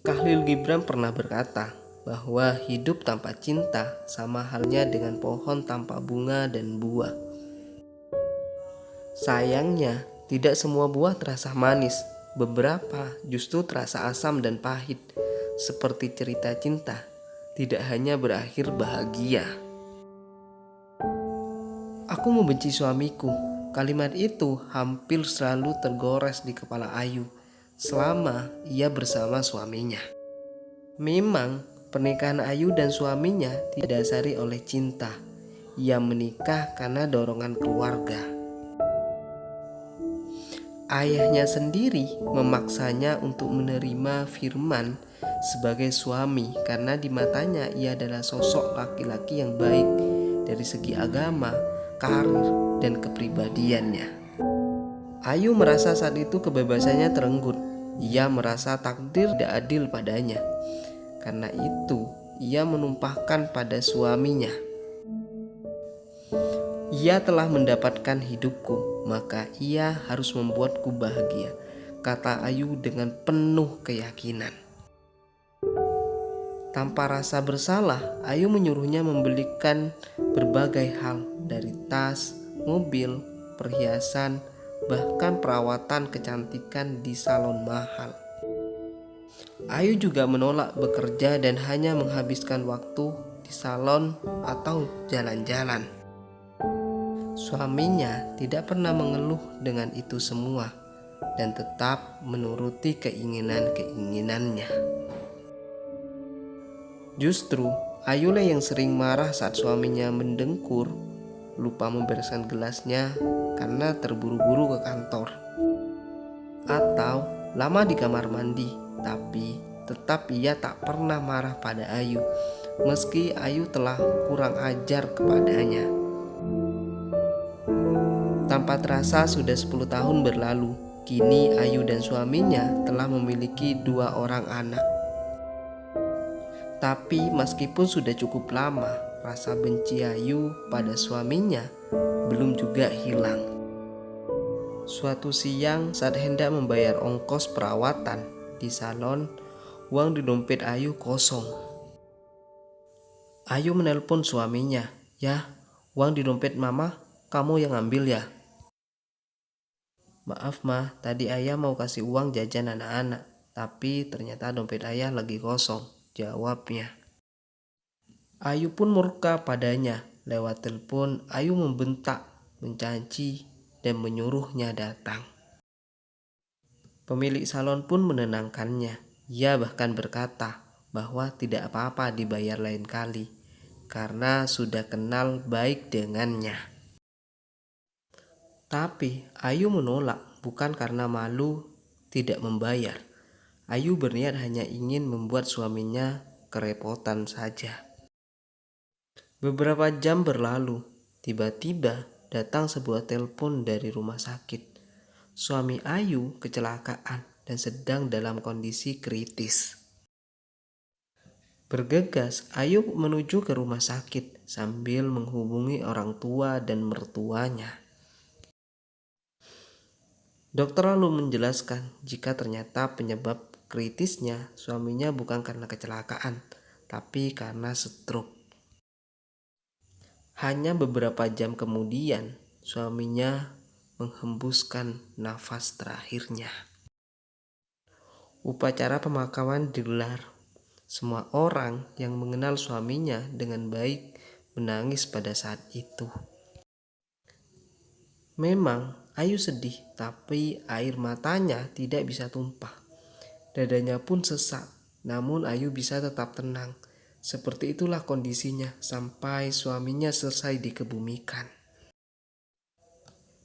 Khalil Gibran pernah berkata bahwa hidup tanpa cinta sama halnya dengan pohon tanpa bunga dan buah. Sayangnya, tidak semua buah terasa manis. Beberapa justru terasa asam dan pahit. Seperti cerita cinta, tidak hanya berakhir bahagia. Aku membenci suamiku. Kalimat itu hampir selalu tergores di kepala Ayu selama ia bersama suaminya. Memang pernikahan Ayu dan suaminya didasari oleh cinta. Ia menikah karena dorongan keluarga. Ayahnya sendiri memaksanya untuk menerima Firman sebagai suami karena di matanya ia adalah sosok laki-laki yang baik dari segi agama, karir, dan kepribadiannya. Ayu merasa saat itu kebebasannya terenggut. Ia merasa takdir tidak adil padanya. Karena itu, ia menumpahkan pada suaminya, "Ia telah mendapatkan hidupku, maka ia harus membuatku bahagia," kata Ayu dengan penuh keyakinan. Tanpa rasa bersalah, Ayu menyuruhnya membelikan berbagai hal dari tas, mobil, perhiasan, bahkan perawatan kecantikan di salon mahal. Ayu juga menolak bekerja dan hanya menghabiskan waktu di salon atau jalan-jalan. Suaminya tidak pernah mengeluh dengan itu semua dan tetap menuruti keinginan-keinginannya. Justru Ayulah yang sering marah saat suaminya mendengkur, lupa membereskan gelasnya karena terburu-buru ke kantor, atau lama di kamar mandi. Tapi tetap ia tak pernah marah pada Ayu, meski Ayu telah kurang ajar kepadanya. Tanpa terasa sudah 10 tahun berlalu. Kini Ayu dan suaminya telah memiliki 2 orang anak. Tapi meskipun sudah cukup lama, rasa benci Ayu pada suaminya belum juga hilang. Suatu siang saat hendak membayar ongkos perawatan di salon, uang di dompet Ayu kosong. Ayu menelpon suaminya, "Ya, uang di dompet mama kamu yang ambil ya?" "Maaf mah, tadi ayah mau kasih uang jajan anak-anak, tapi ternyata dompet ayah lagi kosong," jawabnya. Ayu pun murka padanya. Lewat telepon, Ayu membentak, mencaci, dan menyuruhnya datang. Pemilik salon pun menenangkannya. Ia bahkan berkata bahwa tidak apa-apa dibayar lain kali, karena sudah kenal baik dengannya. Tapi Ayu menolak, bukan karena malu tidak membayar. Ayu berniat hanya ingin membuat suaminya kerepotan saja. Beberapa jam berlalu, tiba-tiba datang sebuah telepon dari rumah sakit. Suami Ayu kecelakaan dan sedang dalam kondisi kritis. Bergegas, Ayu menuju ke rumah sakit sambil menghubungi orang tua dan mertuanya. Dokter lalu menjelaskan jika ternyata penyebab kritisnya suaminya bukan karena kecelakaan, tapi karena stroke. Hanya beberapa jam kemudian, suaminya menghembuskan nafas terakhirnya. Upacara pemakaman digelar. Semua orang yang mengenal suaminya dengan baik menangis pada saat itu. Memang Ayu sedih, tapi air matanya tidak bisa tumpah. Dadanya pun sesak, namun Ayu bisa tetap tenang. Seperti itulah kondisinya sampai suaminya selesai dikebumikan.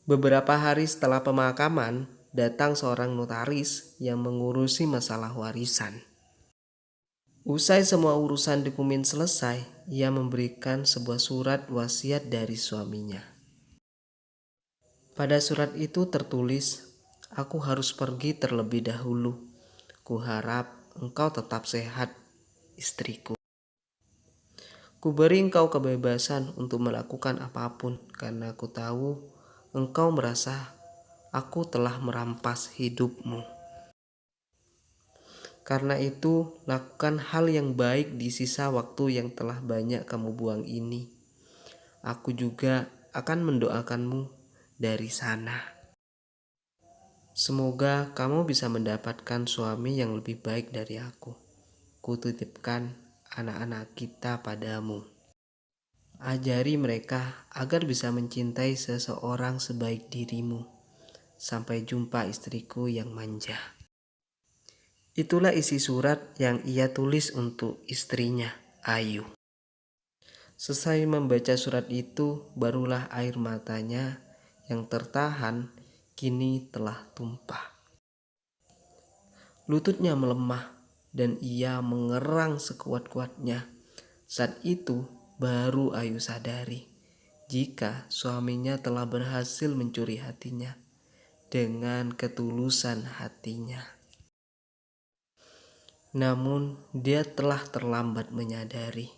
Beberapa hari setelah pemakaman, datang seorang notaris yang mengurusi masalah warisan. Usai semua urusan dokumen selesai, ia memberikan sebuah surat wasiat dari suaminya. Pada surat itu tertulis, "Aku harus pergi terlebih dahulu. Kuharap engkau tetap sehat, istriku. Kuberi engkau kebebasan untuk melakukan apapun karena aku tahu engkau merasa aku telah merampas hidupmu. Karena itu, lakukan hal yang baik di sisa waktu yang telah banyak kamu buang ini. Aku juga akan mendoakanmu dari sana. Semoga kamu bisa mendapatkan suami yang lebih baik dari aku. Kutitipkan anak-anak kita padamu. Ajari mereka agar bisa mencintai seseorang sebaik dirimu. Sampai jumpa istriku yang manja. Itulah isi surat yang ia tulis untuk istrinya, Ayu. Selesai membaca surat itu, barulah air matanya yang tertahan kini telah tumpah. Lututnya melemah dan ia mengerang sekuat-kuatnya. Saat itu baru Ayu sadari jika suaminya telah berhasil mencuri hatinya dengan ketulusan hatinya. Namun dia telah terlambat menyadari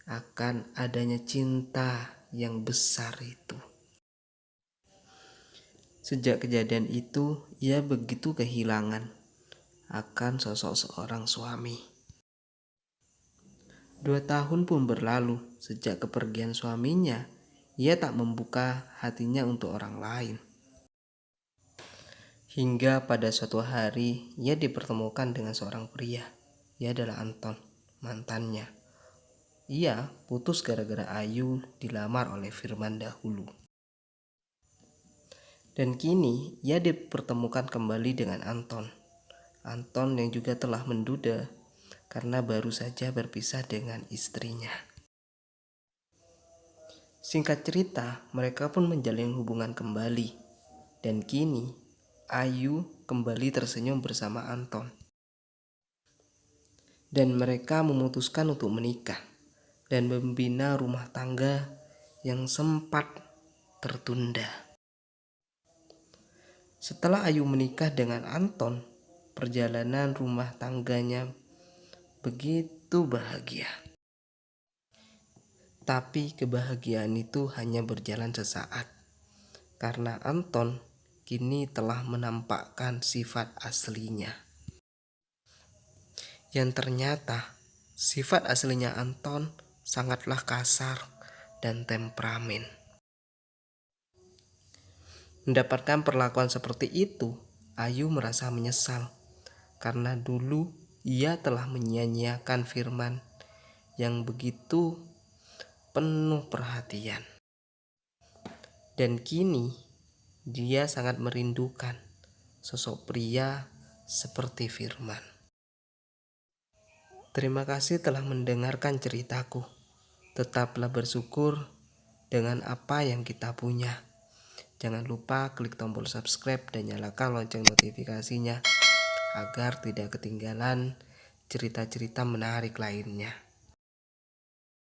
akan adanya cinta yang besar itu. Sejak kejadian itu, ia begitu kehilangan akan sosok seorang suami. 2 tahun pun berlalu sejak kepergian suaminya. Ia tak membuka hatinya untuk orang lain. Hingga pada suatu hari ia dipertemukan dengan seorang pria. Ia adalah Anton, mantannya. Ia putus gara-gara Ayu dilamar oleh Firman dahulu. Dan kini ia dipertemukan kembali dengan Anton. Anton yang juga telah menduda karena baru saja berpisah dengan istrinya. Singkat cerita, mereka pun menjalin hubungan kembali. Dan kini Ayu kembali tersenyum bersama Anton. Dan mereka memutuskan untuk menikah dan membina rumah tangga yang sempat tertunda. Setelah Ayu menikah dengan Anton, perjalanan rumah tangganya begitu bahagia. Tapi kebahagiaan itu hanya berjalan sesaat, karena Anton kini telah menampakkan sifat aslinya. Yang ternyata sifat aslinya Anton sangatlah kasar dan temperamen. Mendapatkan perlakuan seperti itu, Ayu merasa menyesal karena dulu ia telah menyia-nyiakan Firman yang begitu penuh perhatian. Dan kini dia sangat merindukan sosok pria seperti Firman. Terima kasih telah mendengarkan ceritaku. Tetaplah bersyukur dengan apa yang kita punya. Jangan lupa klik tombol subscribe dan nyalakan lonceng notifikasinya agar tidak ketinggalan cerita-cerita menarik lainnya.